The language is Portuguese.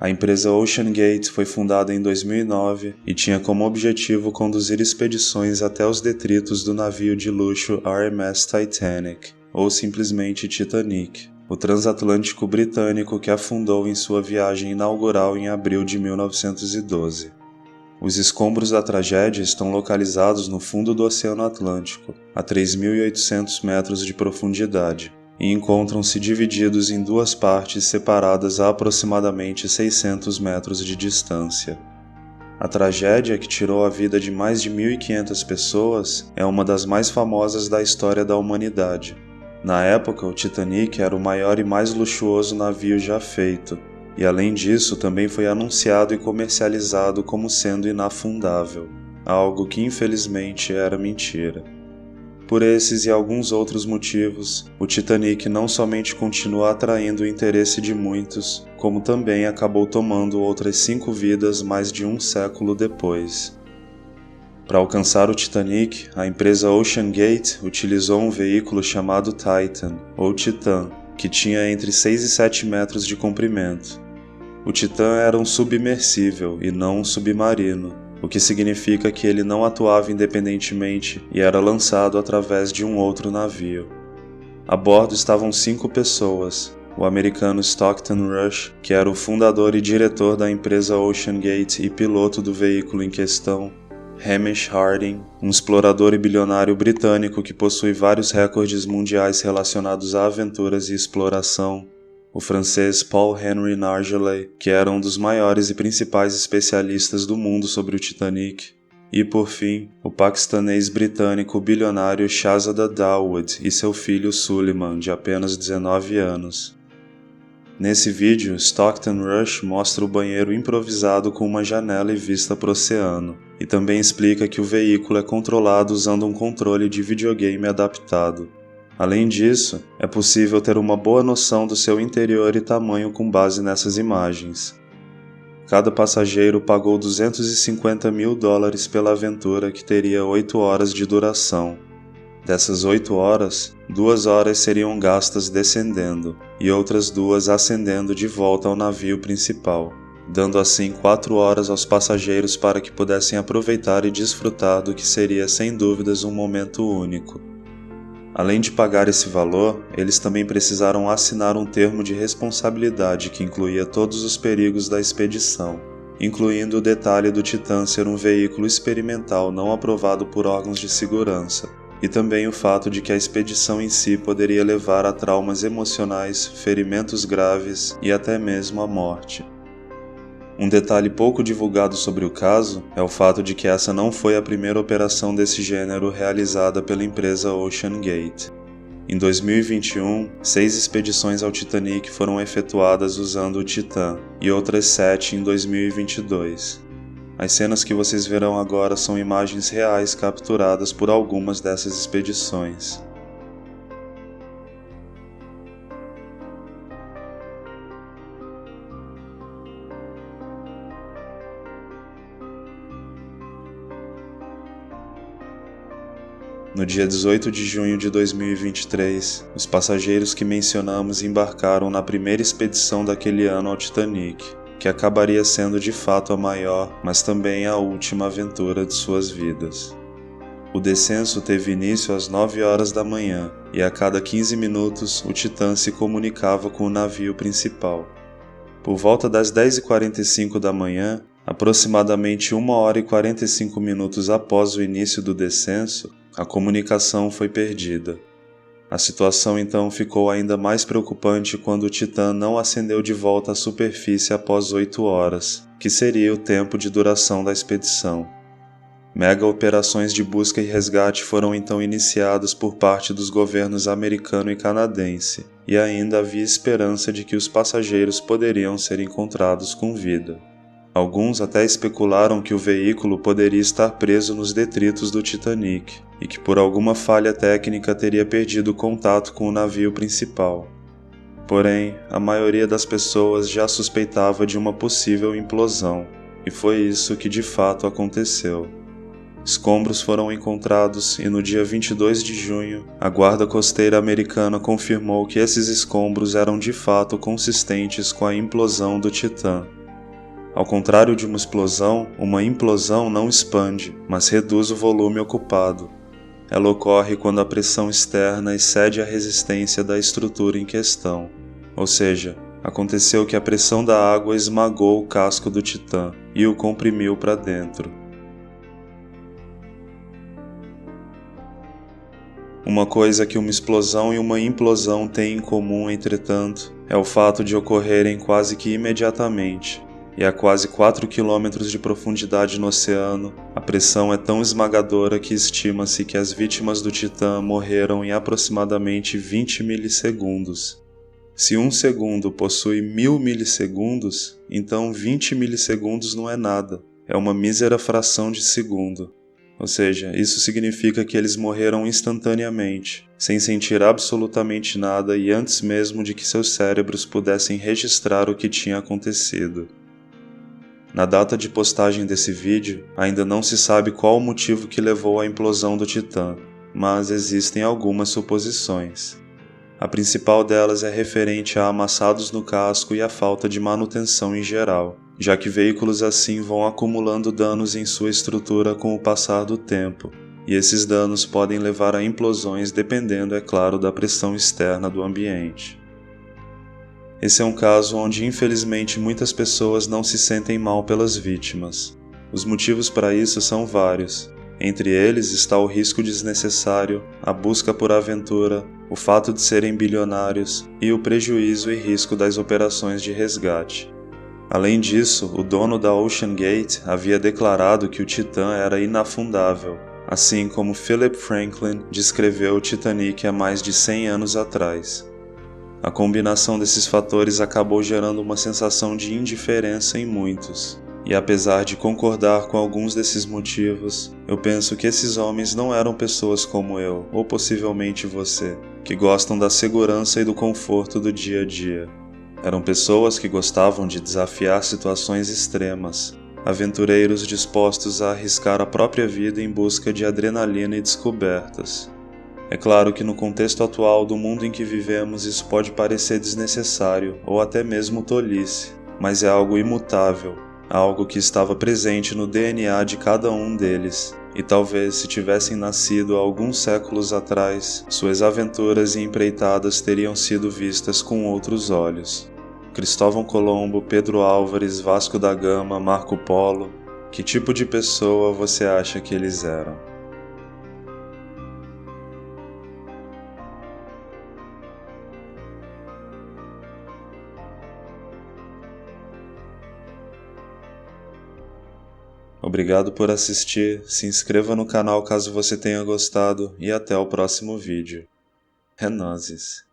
A empresa OceanGate foi fundada em 2009 e tinha como objetivo conduzir expedições até os detritos do navio de luxo RMS Titanic, ou simplesmente Titanic, o transatlântico britânico que afundou em sua viagem inaugural em abril de 1912. Os escombros da tragédia estão localizados no fundo do Oceano Atlântico, a 3.800 metros de profundidade, e encontram-se divididos em duas partes separadas a aproximadamente 600 metros de distância. A tragédia, que tirou a vida de mais de 1.500 pessoas, é uma das mais famosas da história da humanidade. Na época, o Titanic era o maior e mais luxuoso navio já feito, e além disso também foi anunciado e comercializado como sendo inafundável, algo que infelizmente era mentira. Por esses e alguns outros motivos, o Titanic não somente continua atraindo o interesse de muitos, como também acabou tomando outras 5 vidas mais de um século depois. Para alcançar o Titanic, a empresa OceanGate utilizou um veículo chamado Titan, ou Titã, que tinha entre 6 e 7 metros de comprimento. O Titã era um submersível e não um submarino, o que significa que ele não atuava independentemente e era lançado através de um outro navio. A bordo estavam 5 pessoas: o americano Stockton Rush, que era o fundador e diretor da empresa OceanGate e piloto do veículo em questão; Hamish Harding, um explorador e bilionário britânico que possui vários recordes mundiais relacionados a aventuras e exploração; o francês Paul Henry Nargeolet, que era um dos maiores e principais especialistas do mundo sobre o Titanic; e, por fim, o paquistanês britânico bilionário Shahzada Dawood e seu filho Suleiman, de apenas 19 anos. Nesse vídeo, Stockton Rush mostra o banheiro improvisado com uma janela e vista para o oceano, e também explica que o veículo é controlado usando um controle de videogame adaptado. Além disso, é possível ter uma boa noção do seu interior e tamanho com base nessas imagens. Cada passageiro pagou $250 mil pela aventura, que teria 8 horas de duração. Dessas 8 horas, 2 horas seriam gastas descendendo e outras 2 ascendendo de volta ao navio principal, dando assim 4 horas aos passageiros para que pudessem aproveitar e desfrutar do que seria sem dúvidas um momento único. Além de pagar esse valor, eles também precisaram assinar um termo de responsabilidade que incluía todos os perigos da expedição, incluindo o detalhe do Titã ser um veículo experimental não aprovado por órgãos de segurança, e também o fato de que a expedição em si poderia levar a traumas emocionais, ferimentos graves e até mesmo a morte. Um detalhe pouco divulgado sobre o caso é o fato de que essa não foi a primeira operação desse gênero realizada pela empresa OceanGate. Em 2021, 6 expedições ao Titanic foram efetuadas usando o Titã, e outras 7 em 2022. As cenas que vocês verão agora são imagens reais capturadas por algumas dessas expedições. No dia 18 de junho de 2023, os passageiros que mencionamos embarcaram na primeira expedição daquele ano ao Titanic, que acabaria sendo de fato a maior, mas também a última aventura de suas vidas. O descenso teve início às 9 horas da manhã, e a cada 15 minutos o Titã se comunicava com o navio principal. Por volta das 10h45 da manhã, aproximadamente 1 hora e 45 minutos após o início do descenso, a comunicação foi perdida. A situação então ficou ainda mais preocupante quando o Titã não ascendeu de volta à superfície após 8 horas, que seria o tempo de duração da expedição. Mega operações de busca e resgate foram então iniciadas por parte dos governos americano e canadense, e ainda havia esperança de que os passageiros poderiam ser encontrados com vida. Alguns até especularam que o veículo poderia estar preso nos detritos do Titanic e que por alguma falha técnica teria perdido contato com o navio principal. Porém, a maioria das pessoas já suspeitava de uma possível implosão, e foi isso que de fato aconteceu. Escombros foram encontrados e no dia 22 de junho, a Guarda Costeira americana confirmou que esses escombros eram de fato consistentes com a implosão do Titã. Ao contrário de uma implosão não expande, mas reduz o volume ocupado. Ela ocorre quando a pressão externa excede a resistência da estrutura em questão, ou seja, aconteceu que a pressão da água esmagou o casco do Titã e o comprimiu para dentro. Uma coisa que uma explosão e uma implosão têm em comum, entretanto, é o fato de ocorrerem quase que imediatamente, e a quase 4 km de profundidade no oceano, a pressão é tão esmagadora que estima-se que as vítimas do Titã morreram em aproximadamente 20 milissegundos. Se 1 segundo possui 1000 milissegundos, então 20 milissegundos não é nada, é uma mísera fração de segundo. Ou seja, isso significa que eles morreram instantaneamente, sem sentir absolutamente nada e antes mesmo de que seus cérebros pudessem registrar o que tinha acontecido. Na data de postagem desse vídeo, ainda não se sabe qual o motivo que levou à implosão do Titã, mas existem algumas suposições. A principal delas é referente a amassados no casco e a falta de manutenção em geral, já que veículos assim vão acumulando danos em sua estrutura com o passar do tempo, e esses danos podem levar a implosões dependendo, é claro, da pressão externa do ambiente. Esse é um caso onde infelizmente muitas pessoas não se sentem mal pelas vítimas. Os motivos para isso são vários. Entre eles está o risco desnecessário, a busca por aventura, o fato de serem bilionários e o prejuízo e risco das operações de resgate. Além disso, o dono da OceanGate havia declarado que o Titã era inafundável, assim como Philip Franklin descreveu o Titanic há mais de 100 anos atrás. A combinação desses fatores acabou gerando uma sensação de indiferença em muitos. E apesar de concordar com alguns desses motivos, eu penso que esses homens não eram pessoas como eu, ou possivelmente você, que gostam da segurança e do conforto do dia a dia. Eram pessoas que gostavam de desafiar situações extremas, aventureiros dispostos a arriscar a própria vida em busca de adrenalina e descobertas. É claro que no contexto atual do mundo em que vivemos isso pode parecer desnecessário ou até mesmo tolice, mas é algo imutável, algo que estava presente no DNA de cada um deles, e talvez se tivessem nascido há alguns séculos atrás, suas aventuras e empreitadas teriam sido vistas com outros olhos. Cristóvão Colombo, Pedro Álvares, Vasco da Gama, Marco Polo, que tipo de pessoa você acha que eles eram? Obrigado por assistir, se inscreva no canal caso você tenha gostado e até o próximo vídeo. É nóis!